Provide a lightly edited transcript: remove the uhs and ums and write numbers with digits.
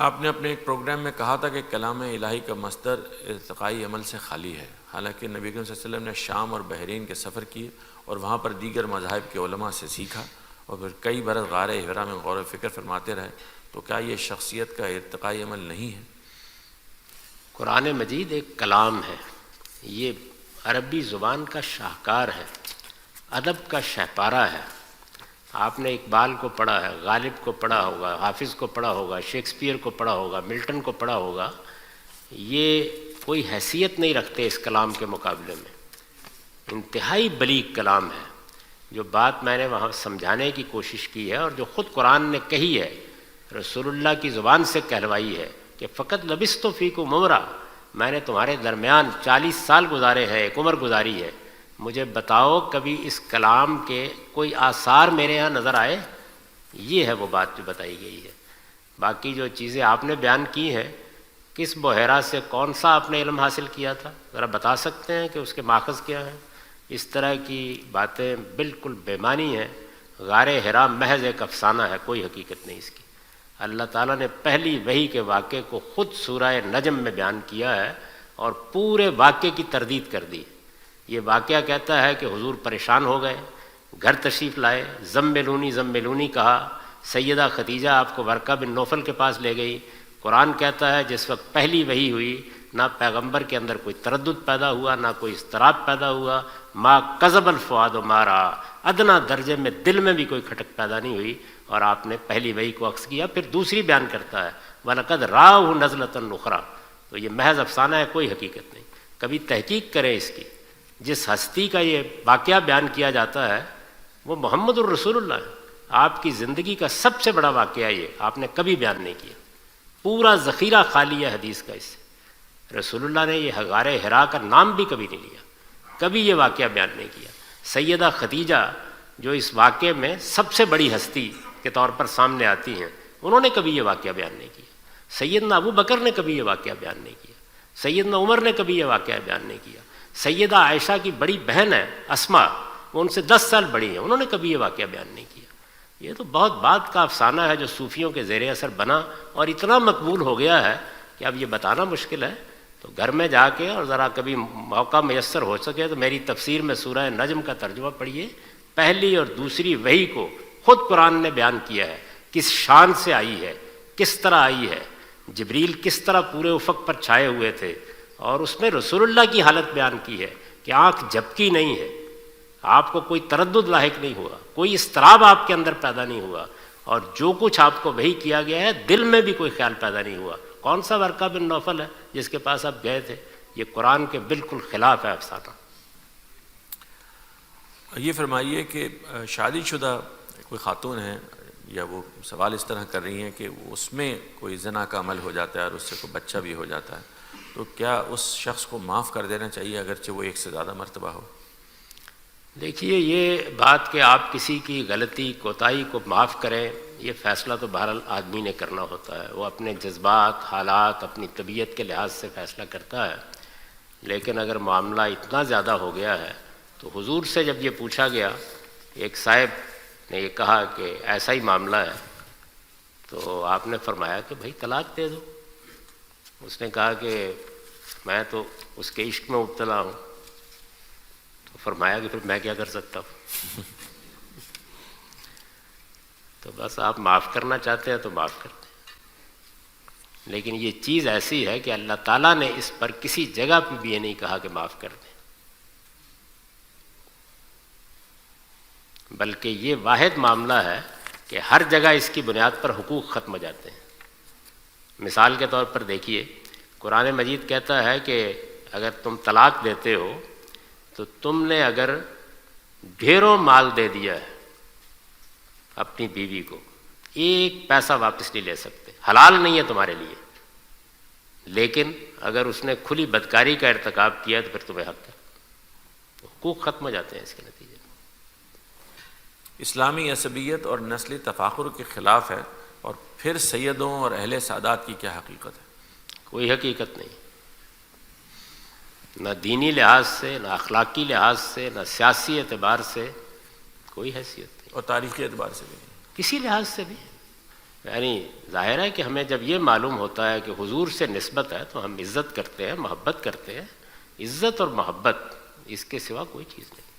آپ نے اپنے ایک پروگرام میں کہا تھا کہ کلام الہی کا مصدر ارتقائی عمل سے خالی ہے، حالانکہ نبی کریم صلی اللہ علیہ وسلم نے شام اور بحرین کے سفر کیے اور وہاں پر دیگر مذاہب کے علماء سے سیکھا اور پھر کئی برس غار حرا میں غور و فکر فرماتے رہے، تو کیا یہ شخصیت کا ارتقائی عمل نہیں ہے؟ قرآن مجید ایک کلام ہے، یہ عربی زبان کا شاہکار ہے، ادب کا شہپارہ ہے۔ آپ نے اقبال کو پڑھا ہے، غالب کو پڑھا ہوگا، حافظ کو پڑھا ہوگا، شیکسپیئر کو پڑھا ہوگا، ملٹن کو پڑھا ہوگا، یہ کوئی حیثیت نہیں رکھتے اس کلام کے مقابلے میں۔ انتہائی بلیغ کلام ہے۔ جو بات میں نے وہاں سمجھانے کی کوشش کی ہے اور جو خود قرآن نے کہی ہے، رسول اللہ کی زبان سے کہلوائی ہے کہ فقط لبثت فیکم عمرا، میں نے تمہارے درمیان 40 سال گزارے ہیں، ایک عمر گزاری ہے، مجھے بتاؤ کبھی اس کلام کے کوئی آثار میرے ہاں نظر آئے؟ یہ ہے وہ بات جو بتائی گئی ہے۔ باقی جو چیزیں آپ نے بیان کی ہیں، کس بحیرہ سے کون سا آپ نے علم حاصل کیا تھا، ذرا بتا سکتے ہیں کہ اس کے ماخذ کیا ہیں؟ اس طرح کی باتیں بالکل بے معنی ہیں۔ غار حرا محض ایک افسانہ ہے، کوئی حقیقت نہیں اس کی۔ اللہ تعالیٰ نے پہلی وحی کے واقعے کو خود سورہ نجم میں بیان کیا ہے اور پورے واقعے کی تردید کر دی۔ یہ واقعہ کہتا ہے کہ حضور پریشان ہو گئے، گھر تشریف لائے، زملونی زملونی کہا، سیدہ خدیجہ آپ کو ورقہ بن نوفل کے پاس لے گئی۔ قرآن کہتا ہے جس وقت پہلی وحی ہوئی، نہ پیغمبر کے اندر کوئی تردد پیدا ہوا، نہ کوئی اضطراب پیدا ہوا، ما کذب الفؤاد ما رأى، ادنا درجے میں دل میں بھی کوئی کھٹک پیدا نہیں ہوئی، اور آپ نے پہلی وحی کو عکس کیا۔ پھر دوسری بیان کرتا ہے وَلَقَدْ رَآهُ نَزْلَةً أُخْرَىٰ، تو یہ محض افسانہ ہے، کوئی حقیقت نہیں۔ کبھی تحقیق کریں اس کی۔ جس ہستی کا یہ واقعہ بیان کیا جاتا ہے وہ محمد الرسول اللہ ہے۔ آپ کی زندگی کا سب سے بڑا واقعہ یہ آپ نے کبھی بیان نہیں کیا، پورا ذخیرہ خالی ہے حدیث کا اس سے۔ رسول اللہ نے یہ غار حرا کا نام بھی کبھی نہیں لیا، کبھی یہ واقعہ بیان نہیں کیا۔ سیدہ خدیجہ جو اس واقعے میں سب سے بڑی ہستی کے طور پر سامنے آتی ہیں، انہوں نے کبھی یہ واقعہ بیان نہیں کیا۔ سیدنا ابو بکر نے کبھی یہ واقعہ بیان نہیں کیا، سیدنا عمر نے کبھی یہ واقعہ بیان نہیں کیا۔ سیدہ عائشہ کی بڑی بہن ہے اسما، وہ ان سے 10 سال بڑی ہیں، انہوں نے کبھی یہ واقعہ بیان نہیں کیا۔ یہ تو بہت بعد کا افسانہ ہے جو صوفیوں کے زیر اثر بنا اور اتنا مقبول ہو گیا ہے کہ اب یہ بتانا مشکل ہے۔ تو گھر میں جا کے اور ذرا کبھی موقع میسر ہو سکے تو میری تفسیر میں سورہ نجم کا ترجمہ پڑھیے۔ پہلی اور دوسری وحی کو خود قرآن نے بیان کیا ہے، کس شان سے آئی ہے، کس طرح آئی ہے، جبریل کس طرح پورے افق پر چھائے ہوئے تھے، اور اس میں رسول اللہ کی حالت بیان کی ہے کہ آنکھ جھپکی نہیں ہے، آپ کو کوئی تردد لاحق نہیں ہوا، کوئی اضطراب آپ کے اندر پیدا نہیں ہوا، اور جو کچھ آپ کو وحی کیا گیا ہے دل میں بھی کوئی خیال پیدا نہیں ہوا۔ کون سا ورقہ بن نوفل ہے جس کے پاس آپ گئے تھے؟ یہ قرآن کے بالکل خلاف ہے افسانہ۔ یہ فرمائیے کہ شادی شدہ کوئی خاتون ہے یا وہ سوال اس طرح کر رہی ہیں کہ اس میں کوئی زنا کا عمل ہو جاتا ہے اور اس سے کوئی بچہ بھی ہو جاتا ہے، تو کیا اس شخص کو معاف کر دینا چاہیے اگرچہ وہ ایک سے زیادہ مرتبہ ہو؟ دیکھیے، یہ بات کہ آپ کسی کی غلطی کوتاہی کو معاف کریں، یہ فیصلہ تو بہرحال آدمی نے کرنا ہوتا ہے، وہ اپنے جذبات، حالات، اپنی طبیعت کے لحاظ سے فیصلہ کرتا ہے۔ لیکن اگر معاملہ اتنا زیادہ ہو گیا ہے تو حضور سے جب یہ پوچھا گیا، ایک صاحب نے یہ کہا کہ ایسا ہی معاملہ ہے، تو آپ نے فرمایا کہ بھائی طلاق دے دو۔ اس نے کہا کہ میں تو اس کے عشق میں مبتلا ہوں، تو فرمایا کہ پھر میں کیا کر سکتا ہوں؟ تو بس آپ معاف کرنا چاہتے ہیں تو معاف کرتے ہیں، لیکن یہ چیز ایسی ہے کہ اللہ تعالیٰ نے اس پر کسی جگہ پہ بھی یہ نہیں کہا کہ معاف کر دیں، بلکہ یہ واحد معاملہ ہے کہ ہر جگہ اس کی بنیاد پر حقوق ختم ہو جاتے ہیں۔ مثال کے طور پر دیکھیے، قرآن مجید کہتا ہے کہ اگر تم طلاق دیتے ہو تو تم نے اگر ڈھیروں مال دے دیا ہے اپنی بیوی کو، ایک پیسہ واپس نہیں لے سکتے، حلال نہیں ہے تمہارے لیے، لیکن اگر اس نے کھلی بدکاری کا ارتکاب کیا تو پھر تمہیں حق ہے، حقوق ختم ہو جاتے ہیں اس کے نتیجے میں۔ اسلامی عصبیت اور نسلی تفاخر کے خلاف ہے، اور پھر سیدوں اور اہل سادات کی کیا حقیقت ہے؟ کوئی حقیقت نہیں، نہ دینی لحاظ سے، نہ اخلاقی لحاظ سے، نہ سیاسی اعتبار سے کوئی حیثیت نہیں، اور تاریخی اعتبار سے بھی نہیں، کسی لحاظ سے بھی۔ یعنی ظاہر ہے کہ ہمیں جب یہ معلوم ہوتا ہے کہ حضور سے نسبت ہے تو ہم عزت کرتے ہیں، محبت کرتے ہیں. عزت اور محبت اس کے سوا کوئی چیز نہیں.